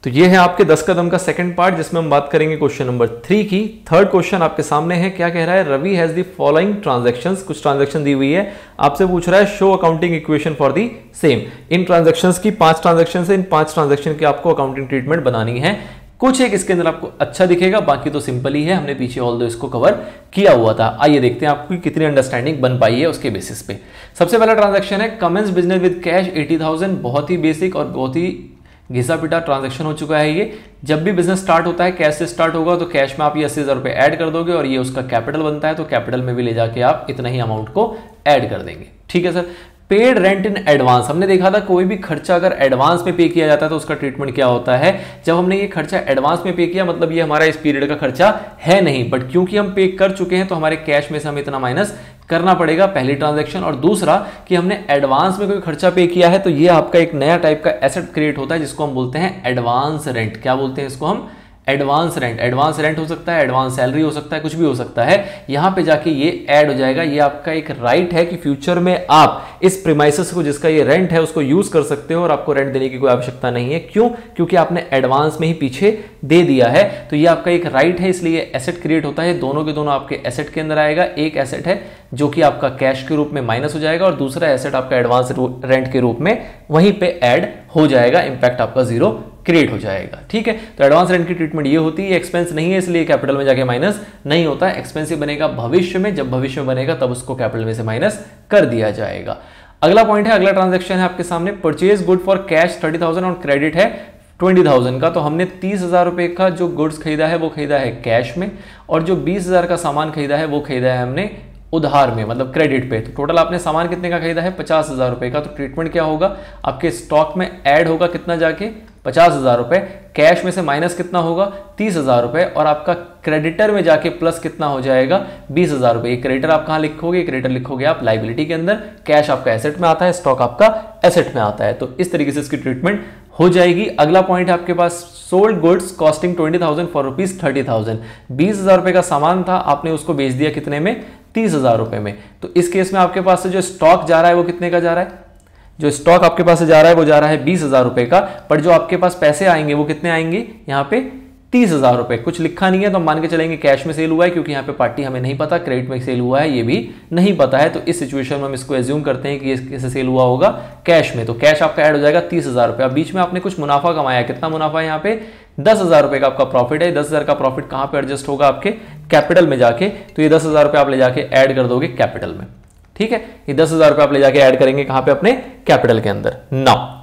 तो ये है आपके 10 कदम का सेकंड पार्ट, जिसमें हम बात करेंगे क्वेश्चन नंबर 3 की। थर्ड क्वेश्चन आपके सामने है, क्या कह रहा है, Ravi has the following transactions, कुछ ट्रांजैक्शन दी हुई है, आपसे पूछ रहा है show accounting equation for the same. इन ट्रांजैक्शंस की 5 ट्रांजैक्शन है, इन 5 ट्रांजैक्शन की आपको अकाउंटिंग ट्रीटमेंट बनानी है। कुछ एक इसके अंदर आपको अच्छा दिखेगा, बाकी तो सिंपल ही है, हमने पीछे ऑल दो इसको कवर किया हुआ था। आइए देखते हैं आपकी कितनी अंडरस्टैंडिंग बन पाई है उसके बेसिस पे। सबसे पहला ट्रांजैक्शन है कमेंस बिजनेस विद कैश 80,000, बहुत ही बेसिक और बहुत ही घिसा पिटा ट्रांजैक्शन हो चुका है ये। जब भी बिजनेस स्टार्ट होता है कैश से स्टार्ट होगा, तो कैश में आप ये 80,000 रुपए ऐड कर दोगे और ये उसका कैपिटल बनता है, तो कैपिटल में भी ले जाके आप इतना ही अमाउंट को ऐड कर देंगे। ठीक है sir. Paid rent in advance, हमने देखा था कोई भी खर्चा अगर एडवांस में पे किया जाता है तो उसका ट्रीटमेंट क्या होता है। जब हमने ये खर्चा एडवांस में पे किया, मतलब ये हमारा इस पीरियड का खर्चा है नहीं, बट क्योंकि हम पे कर चुके हैं तो हमारे कैश में से हम इतना माइनस करना पड़ेगा, पहली ट्रांजैक्शन। और दूसरा कि हमने एडवांस में कोई खर्चा पे किया है, तो ये आपका एक नया टाइप का एसेट क्रिएट होता है जिसको हम बोलते हैं एडवांस रेंट। क्या बोलते हैं इसको हम? Advance rent. एडवांस रेंट हो सकता है, एडवांस सैलरी हो सकता है, कुछ भी हो सकता है। यहां पे जाके ये ऐड हो जाएगा। ये आपका एक राइट है कि फ्यूचर में आप इस प्रीमाइसेस को, जिसका ये रेंट है, उसको यूज कर सकते हो और आपको रेंट देने की कोई आवश्यकता नहीं है। क्यों? क्योंकि आपने एडवांस में ही पीछे दे दिया है। तो ये आपका एक राइट है, इसलिए एसेट क्रिएट होता है। दोनों के दोनों आपके एसेट के अंदर आएगा। एक एसेट है जो कि आपका कैश के रूप में माइनस हो जाएगा और दूसरा एसेट आपका एडवांस रेंट के रूप में वहीं पे ऐड हो जाएगा। इंपैक्ट आपका जीरो क्रिएट हो जाएगा। ठीक है। तो एडवांस रेंट की ट्रीटमेंट ये होती है। एक्सपेंस नहीं है इसलिए कैपिटल में जाके माइनस नहीं होता है। एक्सपेंसिव बनेगा भविष्य में, जब भविष्य में बनेगा तब उसको कैपिटल में से माइनस कर दिया जाएगा। अगला पॉइंट है, अगला ट्रांजैक्शन है आपके सामने, परचेज गुड फॉर कैश 30,000 और क्रेडिट है 20,000 का। तो हमने 30,000 रुपए का जो गुड्स खरीदा है वो खरीदा है कैश में, और जो 20,000 का सामान खरीदा है वो खरीदा है हमने उधार में, मतलब क्रेडिट पे। तो टोटल आपने सामान कितने का खरीदा है? 50,000 रुपए का। तो ट्रीटमेंट क्या होगा? आपके स्टॉक में ऐड होगा कितना जाके? 50,000 रुपए। कैश में से माइनस कितना होगा? 30,000 रुपए। और आपका क्रेडिटर में जाके प्लस कितना हो जाएगा? 20,000 रुपए। क्रेडिटर आप कहां लिखोगे? क्रेडिटर लिखोगे आप लाइबिलिटी के अंदर। कैश आपका एसेट में आता है, स्टॉक आपका एसेट में आता है। तो इस तरीके से इसकी ट्रीटमेंट हो जाएगी। अगला पॉइंट है आपके पास, sold goods costing 20,000 for rupees 30,000। 20,000 रुपए का सामान था, आपने उसको बेच दिया कितने में? 30,000 रुपए में। तो इस केस में आपके पास से जो स्टॉक जा रहा है वो कितने का जा रहा है? जो स्टॉक आपके पास से जा रहा है वो जा रहा है 20,000 रुपए का, पर जो आपके पास पैसे आएंगे वो कितने आएंगे? यहाँ पे 30,000 रुपए। कुछ लिखा नहीं है तो हम मान के चलेंगे कैश में सेल हुआ है, क्योंकि यहाँ पे पार्टी हमें नहीं पता, क्रेडिट में सेल हुआ है ये भी नहीं पता है। तो इस सिचुएशन में हम इसको एज्यूम करते हैं कि ये कैसे सेल हुआ होगा? कैश में। तो कैश आपका ऐड हो जाएगा 30,000 रुपए। अब बीच में आपने कुछ मुनाफा कमाया, कितना मुनाफा है यहाँ पे? 10,000 रुपए का आपका प्रॉफिट है। 10,000 का प्रॉफिट कहां पे एडजस्ट होगा? आपके कैपिटल में जाके। तो ये 10,000 रुपए आप ले जाके ऐड कर दोगे कैपिटल में। ठीक है। ये 10,000 रुपए आप ले जाके ऐड करेंगे कहां पे? अपने कैपिटल के अंदर। नाउ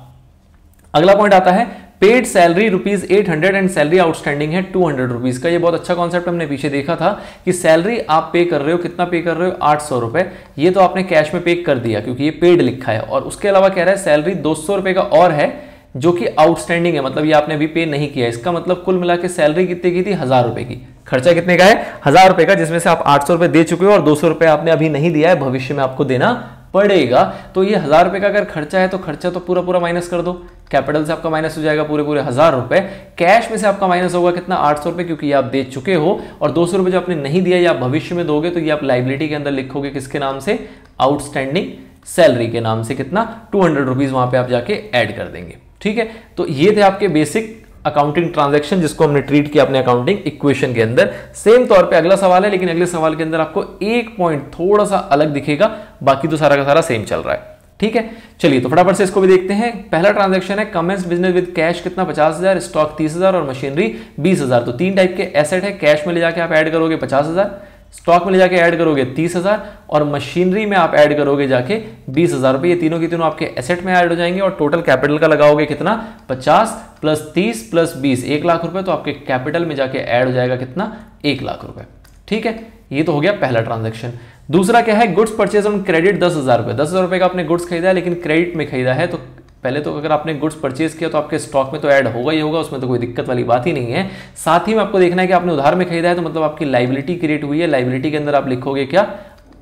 अगला पॉइंट आता है, paid salary rupees 800 and salary outstanding है 200 रुपीज का। ये बहुत अच्छा कॉन्सेप्ट हमने पीछे देखा था कि सैलरी आप पे कर रहे हो, कितना पे कर रहे हो? 800 रुपए। ये तो आपने कैश में पे कर दिया क्योंकि ये पेड लिखा है। और उसके अलावा कह रहा है सैलरी 200 रुपए का और है जो कि आउटस्टैंडिंग है, मतलब ये आपने अभी पे नहीं किया। इसका मतलब कुल मिला के सैलरी कितने की थी? 1,000 रुपए की। खर्चा कितने का है? 1,000 रुपए का, जिसमें से आप 800 रुपए दे चुके हो और 200 रुपए आपने अभी नहीं दिया है, भविष्य में आपको देना पड़ेगा। तो ये 1,000 रुपए का अगर खर्चा है तो खर्चा तो पूरा पूरा माइनस कर दो। कैपिटल से आपका माइनस हो जाएगा पूरे पूरे 1,000 रुपए। कैश में से आपका माइनस होगा कितना? 800 रुपए, क्योंकि ये आप दे चुके हो। और 200 रुपए जो आपने नहीं दिया या आप भविष्य में दोगे, तो ये आप लाइबिलिटी के अंदर लिखोगे किसके नाम से? आउटस्टैंडिंग सैलरी के नाम से। कितना? 200 रुपीज वहां पे आप जाके ऐड कर देंगे। ठीक है। तो ये थे आपके बेसिक अकाउंटिंग ट्रांजैक्शन जिसको हमने ट्रीट किया अपने अकाउंटिंग इक्वेशन के अंदर। सेम तौर पे अगला सवाल है, लेकिन अगले सवाल के अंदर आपको एक पॉइंट थोड़ा सा अलग दिखेगा, बाकी तो सारा का सारा सेम चल रहा है। ठीक है। चलिए तो फटाफट से इसको भी देखते हैं। पहला ट्रांजैक्शन है कमेंस बिजनेस विद कैश, कितना? 50,000, स्टॉक 30,000 और मशीनरी 20,000। तो तीन टाइप के एसेट है। कैश में ले जाके आप ऐड करोगे 50,000, स्टॉक में ले जाके ऐड करोगे 30,000 और मशीनरी में आप ऐड करोगे जाके 20,000 रुपए। ये तीनों की तीनों आपके एसेट में ऐड हो जाएंगे। और टोटल कैपिटल का लगाओगे कितना? 50 प्लस 30 प्लस 20, 1 लाख रुपए। तो आपके कैपिटल में जाके ऐड हो जाएगा कितना? 1 लाख रुपए। ठीक है। ये तो हो गया पहला ट्रांजैक्शन। दूसरा क्या है? गुड्स परचेज ऑन क्रेडिट 10,000 रुपए। 10,000 रुपए का आपने गुड्स खरीदा है, लेकिन क्रेडिट में खरीदा है। तो पहले तो अगर आपने गुड्स परचेज किया तो आपके स्टॉक में तो ऐड होगा ही होगा, उसमें तो कोई दिक्कत वाली बात ही नहीं है। साथ ही में आपको देखना है कि आपने उधार में खरीदा है, तो मतलब आपकी लाइबिलिटी क्रिएट हुई है। लाइबिलिटी के अंदर आप लिखोगे क्या?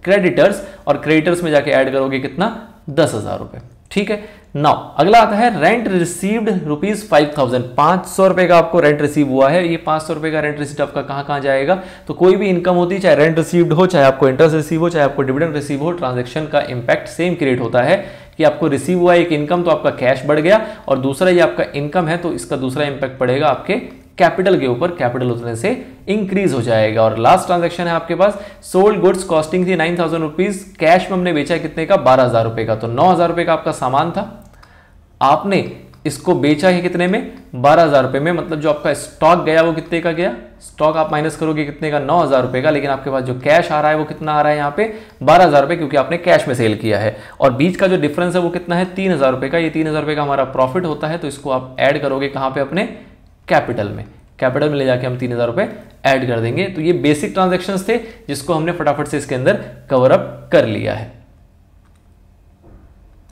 क्रेडिटर्स। और क्रेडिटर्स में जाके ऐड करोगे कितना? 10,000 रुपए। ठीक है। नाउ अगला आता है रेंट रिसीव्ड रुपीज 5,000। 500 रुपए का आपको रेंट रिसीव हुआ है। ये 500 रुपए का रेंट रिसीव आपका कहां कहां जाएगा? तो कोई भी इनकम होती है, चाहे रेंट रिसीव्ड हो, चाहे आपको इंटरेस्ट रिसीव हो, चाहे आपको डिविडेंड रिसीव हो, ट्रांजैक्शन का इंपैक्ट सेम क्रिएट होता है कि आपको रिसीव हुआ एक इनकम तो आपका कैश बढ़ गया, और दूसरा ये आपका इनकम है तो इसका दूसरा इंपैक्ट पड़ेगा आपके कैपिटल के ऊपर, कैपिटल उतने से इंक्रीज हो जाएगा। और लास्ट ट्रांजैक्शन है आपके पास, सोल्ड गुड्स कॉस्टिंग थी 9000 रुपीज, कैश में हमने बेचा कितने का 12000 रुपए का, तो 9000 रुपए का आपका सामान था, आपने इसको बेचा है कितने में 12000 रुपए में, मतलब जो आपका स्टॉक गया वो कितने का गया, स्टॉक आप माइनस करोगे कितने का 9000 रुपए का, लेकिन आपके पास जो कैश आ रहा है वो कितना आ रहा है यहाँ पे 12000 रुपए, क्योंकि आपने कैश में सेल किया है। और बीच का जो डिफरेंस है वो कितना है 3000 रुपए का, ये 3000 रुपए का हमारा प्रॉफिट होता है, तो इसको आप ऐड करोगे कहाँ पे अपने कैपिटल में, कैपिटल में ले जाके हम 3000 रुपए ऐड कर देंगे। तो ये बेसिक ट्रांजेक्शन्स थे जिसको हमने फटाफट से इसके अंदर कवर अप कर लिया है।